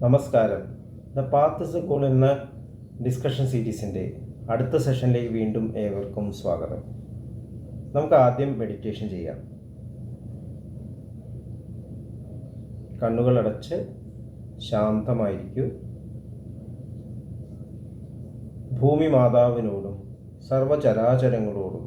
നമസ്കാരം. The path is A goal എന്ന discussion സീരീസിൻ്റെ അടുത്ത സെഷനിലേക്ക് വീണ്ടും ഏവർക്കും സ്വാഗതം. നമുക്ക് ആദ്യം മെഡിറ്റേഷൻ ചെയ്യാം. കണ്ണുകളടച്ച് ശാന്തമായിരിക്കൂ. ഭൂമി മാതാവിനോടും സർവചരാചരങ്ങളോടും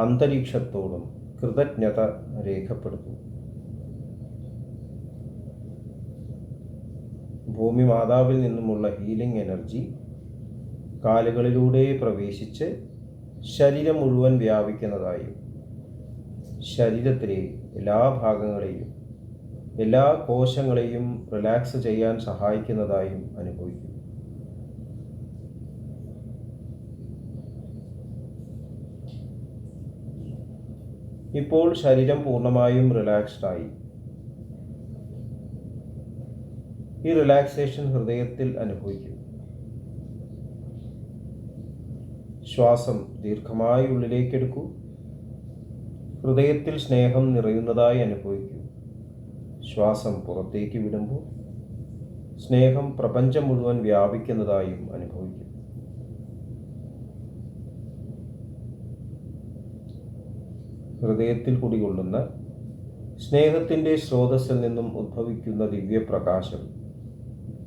അന്തരീക്ഷത്തോടും കൃതജ്ഞത രേഖപ്പെടുത്തും. ഭൂമി മാതാവിൽ നിന്നുമുള്ള ഹീലിംഗ് എനർജി കാലുകളിലൂടെ പ്രവേശിച്ച് ശരീരം മുഴുവൻ വ്യാപിക്കുന്നതായും ശരീരത്തിലെ എല്ലാ ഭാഗങ്ങളെയും എല്ലാ കോശങ്ങളെയും റിലാക്സ് ചെയ്യാൻ സഹായിക്കുന്നതായും അനുഭവിക്കും. ഇപ്പോൾ ശരീരം പൂർണ്ണമായും റിലാക്സ്ഡായി. ഈ റിലാക്സേഷൻ ഹൃദയത്തിൽ അനുഭവിക്കും. ശ്വാസം ദീർഘമായി ഉള്ളിലേക്കെടുക്കൂ. ഹൃദയത്തിൽ സ്നേഹം നിറയുന്നതായി അനുഭവിക്കൂ. ശ്വാസം പുറത്തേക്ക് വിടുമ്പോൾ സ്നേഹം പ്രപഞ്ചം മുഴുവൻ വ്യാപിക്കുന്നതായും അനുഭവിക്കും. ഹൃദയത്തിൽ കുടികൊള്ളുന്ന സ്നേഹത്തിൻ്റെ സ്രോതസ്സിൽ നിന്നും ഉദ്ഭവിക്കുന്ന ദിവ്യപ്രകാശം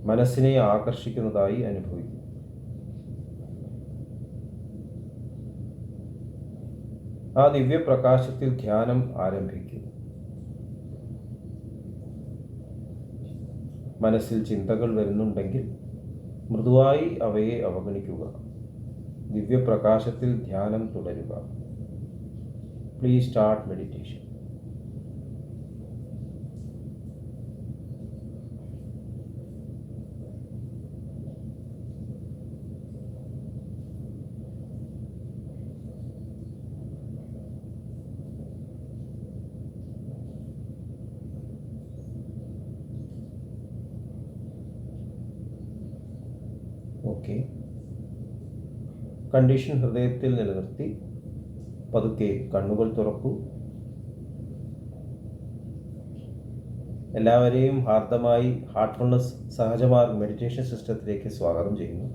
മനസ്സിനെ ആകർഷിക്കുന്നതായി അനുഭവിക്കും. ആ ദിവ്യപ്രകാശത്തിൽ ധ്യാനം ആരംഭിക്കും. മനസ്സിൽ ചിന്തകൾ വരുന്നുണ്ടെങ്കിൽ മൃദുവായി അവയെ അവഗണിക്കുക. ദിവ്യപ്രകാശത്തിൽ ധ്യാനം തുടരുക. Please start meditation. Okay. Condition ഹൃദയത്തിൽ നിലനിർത്തി പതുക്കെ കണ്ണുകൾ തുറക്കൂ. എല്ലാവരെയും ഹാർദമായി ഹാർട്ട്ഫുൾനെസ് സഹജമാർഗ് മെഡിറ്റേഷൻ സിസ്റ്റത്തിലേക്ക് സ്വാഗതം ചെയ്യുന്നു.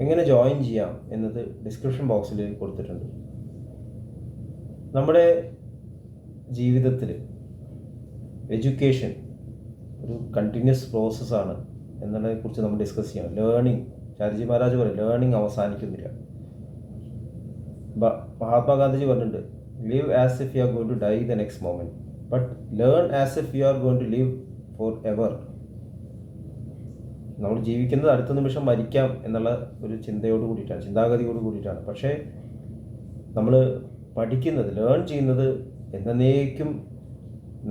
എങ്ങനെ ജോയിൻ ചെയ്യാം എന്നത് ഡിസ്ക്രിപ്ഷൻ ബോക്സിൽ കൊടുത്തിട്ടുണ്ട്. നമ്മുടെ ജീവിതത്തിൽ എഡ്യൂക്കേഷൻ ഒരു കണ്ടിന്യൂസ് പ്രോസസ്സാണ് എന്നതിനെക്കുറിച്ച് നമ്മൾ ഡിസ്കസ് ചെയ്യണം. ലേണിംഗ്, ചാരിജി മഹാരാജ് പറയും, ലേണിംഗ് അവസാനിക്കുന്നില്ല. മഹാത്മാഗാന്ധിജി പറഞ്ഞിട്ടുണ്ട്, live as if you are going to die the next moment, but learn as if you are going to live forever. നമ്മൾ ജീവിക്കുന്നത് അടുത്ത നിമിഷം മരിക്കാം എന്നുള്ള ഒരു ചിന്തയോട് കൂടിയിട്ടാണ്, ചിന്താഗതിയോട് കൂടിയിട്ടാണ്. പക്ഷേ നമ്മൾ പഠിക്കുന്നത്, ലേൺ ചെയ്യുന്നത് എന്നേക്കും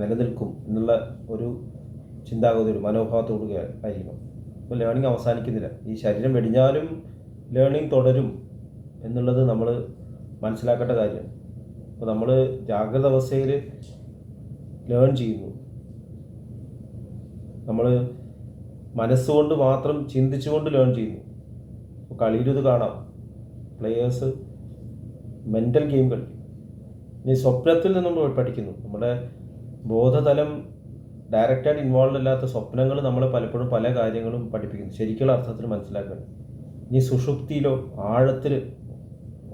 നിലനിൽക്കും എന്നുള്ള ഒരു ചിന്താഗതി, ഒരു മനോഭാവത്തോടു ആയിരിക്കും. അപ്പോൾ ലേണിംഗ് അവസാനിക്കുന്നില്ല. ഈ ശരീരം വെടിഞ്ഞാലും ലേണിംഗ് തുടരും എന്നുള്ളത് നമ്മൾ മനസ്സിലാക്കേണ്ട കാര്യമാണ്. അപ്പോൾ നമ്മൾ ജാഗ്രത അവസ്ഥയിൽ ലേൺ ചെയ്യുന്നു. നമ്മൾ മനസ്സുകൊണ്ട് മാത്രം ചിന്തിച്ചുകൊണ്ട് ലേൺ ചെയ്യുന്നു. ഇപ്പോൾ കളിയിലിത് കാണാം, പ്ലെയേഴ്സ് മെൻ്റൽ ഗെയിം കളിക്കും. ഇനി സ്വപ്നത്തിൽ നിന്നും പഠിക്കുന്നു. നമ്മുടെ ബോധതലം ഡയറക്റ്റായിട്ട് ഇൻവോൾവ് അല്ലാത്ത സ്വപ്നങ്ങൾ നമ്മളെ പലപ്പോഴും പല കാര്യങ്ങളും പഠിപ്പിക്കുന്നു, ശരിക്കുള്ള അർത്ഥത്തിൽ മനസ്സിലാക്കണം. ഇനി സുഷുപ്തിയിലോ ആഴത്തിൽ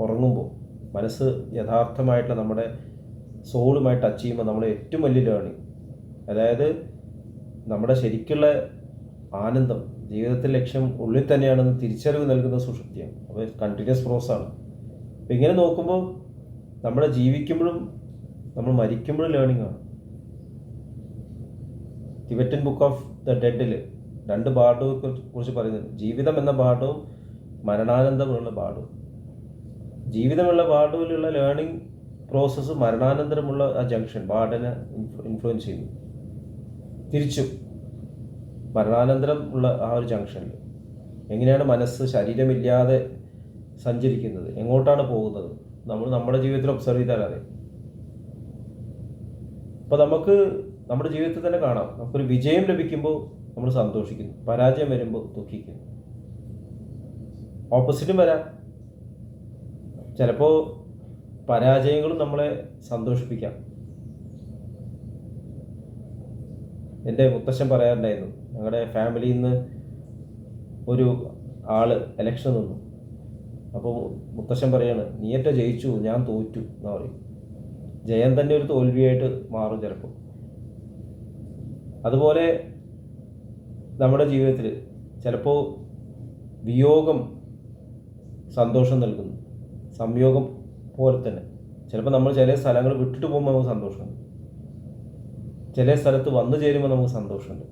ഉറങ്ങുമ്പോൾ മനസ്സ് യഥാർത്ഥമായിട്ടുള്ള നമ്മുടെ സോളുമായി ടച്ച് ചെയ്യുമ്പോൾ നമ്മൾ ഏറ്റവും വലിയ ലേണിംഗ്, അതായത് നമ്മുടെ ശരിക്കുള്ള ആനന്ദം, ജീവിതത്തിലെ ലക്ഷ്യം ഉള്ളിൽ തന്നെയാണെന്ന് തിരിച്ചറിവ് നൽകുന്ന സുഷുപ്തിയാണ്. അപ്പോൾ കണ്ടിന്യൂസ് പ്രോസസ്സാണ്. അപ്പോൾ ഇങ്ങനെ നോക്കുമ്പോൾ നമ്മുടെ ജീവിക്കുമ്പോഴും നമ്മൾ മരിക്കുമ്പോഴും ലേണിംഗ് ആണ്. ടിബറ്റൻ ബുക്ക് ഓഫ് ദ ഡെഡിൽ 2 പാഠവും കുറിച്ച് പറയുന്നത്, ജീവിതം എന്ന പാഠവും മരണാനന്തരമുള്ള പാഠവും. ജീവിതമുള്ള പാഠവിലുള്ള ലേണിംഗ് പ്രോസസ്സ് മരണാനന്തരമുള്ള ആ ജംഗ്ഷൻ പാഠനെ ഇൻഫ്ലുവൻസ് ചെയ്യുന്നു. തിരിച്ചും മരണാനന്തരം ഉള്ള ആ ഒരു ജംഗ്ഷനിൽ എങ്ങനെയാണ് മനസ്സ് ശരീരമില്ലാതെ സഞ്ചരിക്കുന്നത്, എങ്ങോട്ടാണ് പോകുന്നത്, നമ്മൾ നമ്മുടെ ജീവിതത്തിൽ ഒബ്സർവ് ചെയ്താൽ അറിയാം. അപ്പോൾ നമുക്ക് നമ്മുടെ ജീവിതത്തിൽ തന്നെ കാണാം, നമുക്കൊരു വിജയം ലഭിക്കുമ്പോൾ നമ്മൾ സന്തോഷിക്കുന്നു, പരാജയം വരുമ്പോൾ ദുഃഖിക്കുന്നു. ഓപ്പോസിറ്റും വരാം. ചിലപ്പോൾ പരാജയങ്ങളും നമ്മളെ സന്തോഷിപ്പിക്കാം. എൻ്റെ മുത്തശ്ശൻ പറയാറുണ്ടായിരുന്നു, ഞങ്ങളുടെ ഫാമിലിയിൽ നിന്ന് ഒരു ആള് ഇലക്ഷൻ നിന്നു. അപ്പോൾ മുത്തശ്ശൻ പറയാണ്, നീയേറ്റ ജയിച്ചു, ഞാൻ തോറ്റു എന്നാ പറയും. ജയം തന്നെ ഒരു തോൽവിയായിട്ട് മാറും ചിലപ്പോൾ. അതുപോലെ നമ്മുടെ ജീവിതത്തിൽ ചിലപ്പോൾ വിയോഗം സന്തോഷം നൽകുന്നു, സംയോഗം പോലെ തന്നെ. ചിലപ്പോൾ നമ്മൾ ചില സ്ഥലങ്ങൾ വിട്ടിട്ട് പോകുമ്പോൾ നമുക്ക് സന്തോഷമുണ്ട്, ചില സ്ഥലത്ത് വന്നു ചേരുമ്പോൾ നമുക്ക് സന്തോഷമുണ്ട്.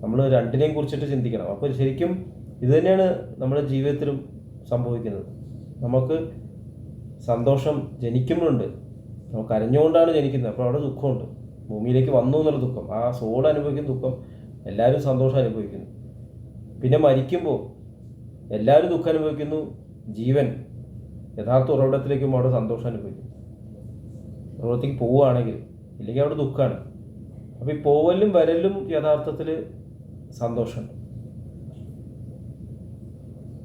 നമ്മൾ രണ്ടിനെയും കുറിച്ചിട്ട് ചിന്തിക്കണം. അപ്പോൾ ശരിക്കും ഇത് തന്നെയാണ് നമ്മുടെ ജീവിതത്തിലും സംഭവിക്കുന്നത്. നമുക്ക് സന്തോഷം ജനിക്കുമ്പോഴുണ്ട്, നമുക്ക് കരഞ്ഞുകൊണ്ടാണ് ജനിക്കുന്നത്, അപ്പോൾ അവിടെ ദുഃഖമുണ്ട്. ഭൂമിയിലേക്ക് വന്നു എന്നുള്ള ദുഃഖം, ആ സോൾ അനുഭവിക്കുന്ന ദുഃഖം എല്ലാവരും സന്തോഷം അനുഭവിക്കുന്നു. പിന്നെ മരിക്കുമ്പോൾ എല്ലാവരും ദുഃഖം അനുഭവിക്കുന്നു, ജീവൻ യഥാർത്ഥ ഉറവിടത്തിലേക്കും അവിടെ സന്തോഷം അനുഭവിക്കും. ഉറവിടത്തേക്ക് പോവുകയാണെങ്കിൽ, ഇല്ലെങ്കിൽ അവിടെ ദുഃഖമാണ്. അപ്പോൾ ഈ പോവലും വരലും യഥാർത്ഥത്തിൽ സന്തോഷമുണ്ട്.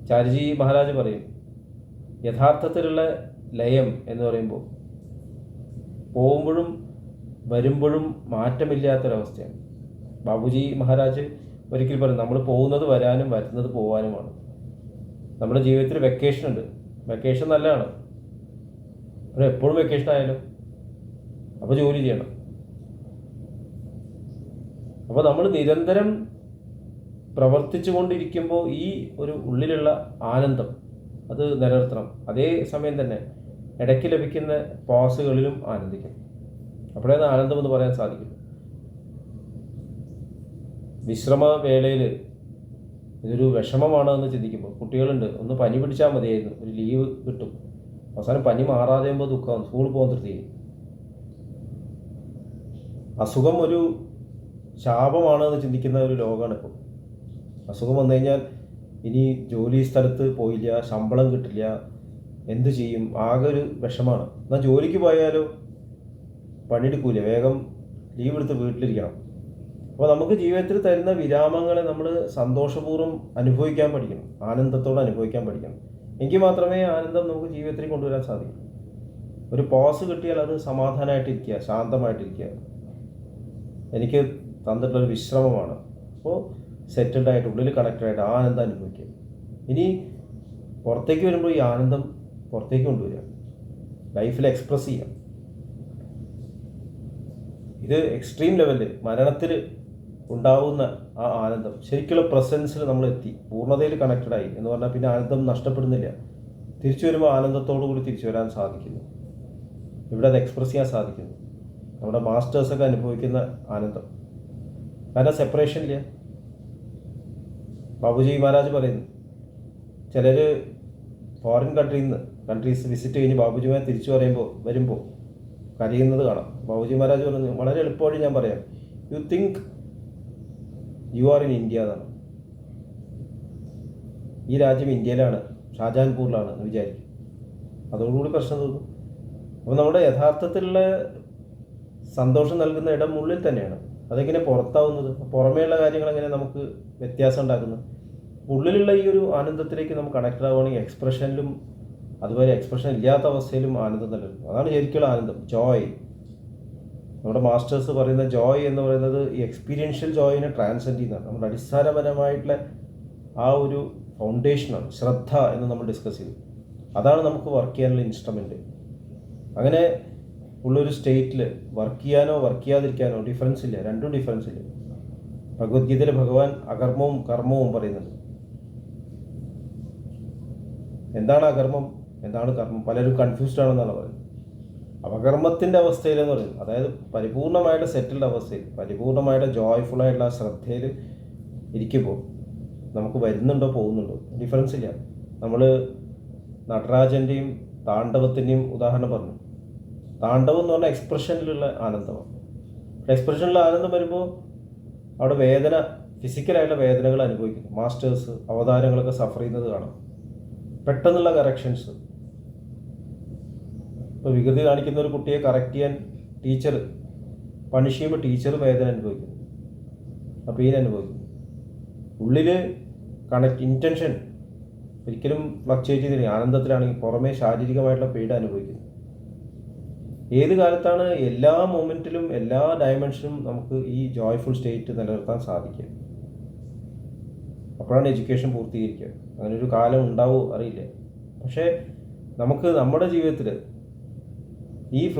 ചാരുജി മഹാരാജ് പറയും, യഥാർത്ഥത്തിലുള്ള ലയം എന്ന് പറയുമ്പോൾ പോകുമ്പോഴും വരുമ്പോഴും മാറ്റമില്ലാത്തൊരവസ്ഥയാണ്. ബാബുജി മഹാരാജ് ഒരിക്കൽ പറയും, നമ്മൾ പോകുന്നത് വരാനും വരുന്നത് പോകാനുമാണ്. നമ്മുടെ ജീവിതത്തിൽ വെക്കേഷൻ ഉണ്ട്, വെക്കേഷൻ നല്ലതാണ്, പക്ഷെ എപ്പോഴും വെക്കേഷൻ ആയാലും അപ്പോൾ ജോലി ചെയ്യണം. അപ്പോൾ നമ്മൾ നിരന്തരം പ്രവർത്തിച്ചു കൊണ്ടിരിക്കുമ്പോൾ ഈ ഒരു ഉള്ളിലുള്ള ആനന്ദം അത് നിലനിർത്തണം. അതേ സമയം തന്നെ ഇടയ്ക്ക് ലഭിക്കുന്ന പോസുകളിലും ആനന്ദിക്കണം. അപ്പോഴേ ആനന്ദം എന്ന് പറയാൻ സാധിക്കും. വിശ്രമ വേളയിൽ ഇതൊരു വിഷമമാണെന്ന് ചിന്തിക്കുമ്പോൾ കുട്ടികളുണ്ട്, ഒന്ന് പനി പിടിച്ചാൽ മതിയായിരുന്നു, ഒരു ലീവ് കിട്ടും. അവസാനം പനി മാറാതെ ആകുമ്പോൾ ദുഃഖം, സ്കൂളിൽ പോകാൻ തൃപ്തി. അസുഖം ഒരു ശാപമാണെന്ന് ചിന്തിക്കുന്ന ഒരു ലോകമാണ് ഇപ്പോൾ. അസുഖം വന്നു കഴിഞ്ഞാൽ ഇനി ജോലി സ്ഥലത്ത് പോയില്ല, ശമ്പളം കിട്ടില്ല, എന്തു ചെയ്യും, ആകെ ഒരു വിഷമാണ്. എന്നാൽ ജോലിക്ക് പോയാലോ പണിയെടുക്കൂല, വേഗം ലീവ് എടുത്ത് വീട്ടിലിരിക്കണം. അപ്പോൾ നമുക്ക് ജീവിതത്തിൽ തരുന്ന വിരാമങ്ങളെ നമ്മൾ സന്തോഷപൂർവ്വം അനുഭവിക്കാൻ പഠിക്കണം, ആനന്ദത്തോടെ അനുഭവിക്കാൻ പഠിക്കണം. എങ്കിൽ മാത്രമേ ആനന്ദം നമുക്ക് ജീവിതത്തിൽ കൊണ്ടുവരാൻ സാധിക്കൂ. ഒരു പോസ് കിട്ടിയാൽ അത് സമാധാനമായിട്ടിരിക്കുക, ശാന്തമായിട്ടിരിക്കുക, എനിക്ക് തന്നിട്ടുള്ളൊരു വിശ്രമമാണ്. അപ്പോൾ സെറ്റിൽഡായിട്ട് ഉള്ളിൽ കണക്റ്റഡായിട്ട് ആനന്ദം അനുഭവിക്കുക. ഇനി പുറത്തേക്ക് വരുമ്പോൾ ഈ ആനന്ദം പുറത്തേക്ക് കൊണ്ടുവരിക, ലൈഫിൽ എക്സ്പ്രസ് ചെയ്യാം. ഇത് എക്സ്ട്രീം ലെവലിൽ മരണത്തിൽ ഉണ്ടാവുന്ന ആ ആനന്ദം, ശരിക്കുള്ള പ്രസൻസിൽ നമ്മൾ എത്തി, പൂർണ്ണതയിൽ കണക്റ്റഡായി എന്ന് പറഞ്ഞാൽ പിന്നെ ആനന്ദം നഷ്ടപ്പെടുന്നില്ല. തിരിച്ചു വരുമ്പോൾ ആനന്ദത്തോടു കൂടി തിരിച്ചു വരാൻ സാധിക്കുന്നു. ഇവിടെ അത് എക്സ്പ്രസ് ചെയ്യാൻ സാധിക്കുന്നു. നമ്മുടെ മാസ്റ്റേഴ്സൊക്കെ അനുഭവിക്കുന്ന ആനന്ദം, കാരണം സെപ്പറേഷൻ ഇല്ല. ബാബുജി മഹാരാജ് പറയുന്നു, ചിലർ ഫോറിൻ കൺട്രീസ് വിസിറ്റ് കഴിഞ്ഞ് ബാബുജിമാരെ തിരിച്ചു വരുമ്പോൾ കരയുന്നത് കാണാം. ബാബുജി മഹാരാജ് പറഞ്ഞു, വളരെ എളുപ്പമായിട്ട് ഞാൻ പറയാം, you think you are in India എന്നാണ്. ഈ രാജ്യം ഇന്ത്യയിലാണ്, ഷാജഹാൻപൂരിലാണ് എന്ന് വിചാരിക്കും. അതോടുകൂടി പ്രശ്നം തോന്നും. അപ്പോൾ നമ്മുടെ യഥാർത്ഥത്തിലുള്ള സന്തോഷം നൽകുന്ന ഇടം ഉള്ളിൽ തന്നെയാണ്. അതെങ്ങനെ പുറത്താവുന്നത്, പുറമേയുള്ള കാര്യങ്ങൾ എങ്ങനെ നമുക്ക് വ്യത്യാസം ഉണ്ടാക്കുന്നത്? ഉള്ളിലുള്ള ഈ ഒരു ആനന്ദത്തിലേക്ക് നമുക്ക് കണക്റ്റഡ് ആവുകയാണെങ്കിൽ എക്സ്പ്രഷനിലും അതുപോലെ എക്സ്പ്രഷൻ ഇല്ലാത്ത അവസ്ഥയിലും ആനന്ദം നൽകും. അതാണ് ശരിക്കുള്ള ആനന്ദം, ജോയ്. നമ്മുടെ മാസ്റ്റേഴ്സ് പറയുന്ന ജോയ് എന്ന് പറയുന്നത് ഈ എക്സ്പീരിയൻഷ്യൽ ജോയിനെ ട്രാൻസെൻഡ് ചെയ്യുന്നതാണ്. നമ്മുടെ അടിസ്ഥാനപരമായിട്ടുള്ള ആ ഒരു ഫൗണ്ടേഷനാണ് ശ്രദ്ധ എന്ന് നമ്മൾ ഡിസ്കസ് ചെയ്തു. അതാണ് നമുക്ക് വർക്ക് ചെയ്യാനുള്ള ഇൻസ്ട്രുമെൻറ്റ്. അങ്ങനെ ഉള്ളൊരു സ്റ്റേറ്റിൽ വർക്ക് ചെയ്യാനോ വർക്ക് ചെയ്യാതിരിക്കാനോ ഡിഫറൻസ് ഇല്ല, രണ്ടും ഡിഫറൻസ് ഇല്ല. ഭഗവത്ഗീതയിൽ ഭഗവാൻ അകർമ്മവും കർമ്മവും പറയുന്നുണ്ട്. എന്താണ് അകർമ്മം, എന്താണ് കർമ്മം? പലരും കൺഫ്യൂസ്ഡ് ആണെന്നാണ് പറയുന്നത്. അപകർമ്മത്തിൻ്റെ അവസ്ഥയിലെന്ന് പറയുന്നത്, അതായത് പരിപൂർണമായിട്ട് സെറ്റിൽഡ് അവസ്ഥയിൽ, പരിപൂർണമായിട്ട് ജോയ്ഫുള്ളായിട്ടുള്ള ആ ശ്രദ്ധയിൽ ഇരിക്കുമ്പോൾ നമുക്ക് വരുന്നുണ്ടോ പോകുന്നുണ്ടോ ഡിഫറൻസ് ഇല്ല. നമ്മൾ നടരാജൻ്റെയും താണ്ഡവത്തിൻ്റെയും ഉദാഹരണം പറഞ്ഞു. താണ്ഡവം എന്ന് പറഞ്ഞാൽ എക്സ്പ്രഷനിലുള്ള ആനന്ദമാണ്. എക്സ്പ്രഷനിലുള്ള ആനന്ദം വരുമ്പോൾ അവിടെ വേദന, ഫിസിക്കലായിട്ടുള്ള വേദനകൾ അനുഭവിക്കുന്നു. മാസ്റ്റേഴ്സ് അവതാരങ്ങളൊക്കെ സഫർ ചെയ്യുന്നത് കാണാം, പെട്ടെന്നുള്ള കറക്ഷൻസ്. ഇപ്പോൾ വികൃതി കാണിക്കുന്ന ഒരു കുട്ടിയെ കറക്റ്റ് ചെയ്യാൻ ടീച്ചർ പണിഷ് ചെയ്യുമ്പോൾ ടീച്ചർ വേദന അനുഭവിക്കുന്നു, ആ പെയിൻ അനുഭവിക്കുന്നു. ഉള്ളിൽ ഇൻറ്റൻഷൻ ഒരിക്കലും ഫ്ലക്ച്വേറ്റ് ചെയ്തില്ല. ആനന്ദത്തിലാണെങ്കിൽ പുറമേ ശാരീരികമായിട്ടുള്ള പീഡ അനുഭവിക്കുന്നു. ഏത് കാലത്താണ് എല്ലാ മൊമെൻറ്റിലും എല്ലാ ഡയമെൻഷനും നമുക്ക് ഈ ജോയ്ഫുൾ സ്റ്റേറ്റ് നിലനിർത്താൻ സാധിക്കുക? അപ്പോഴാണ് എഡ്യൂക്കേഷൻ പൂർത്തീകരിക്കുക. അങ്ങനൊരു കാലം ഉണ്ടാവുമോ അറിയില്ല. പക്ഷേ നമുക്ക് നമ്മുടെ ജീവിതത്തിൽ ഈ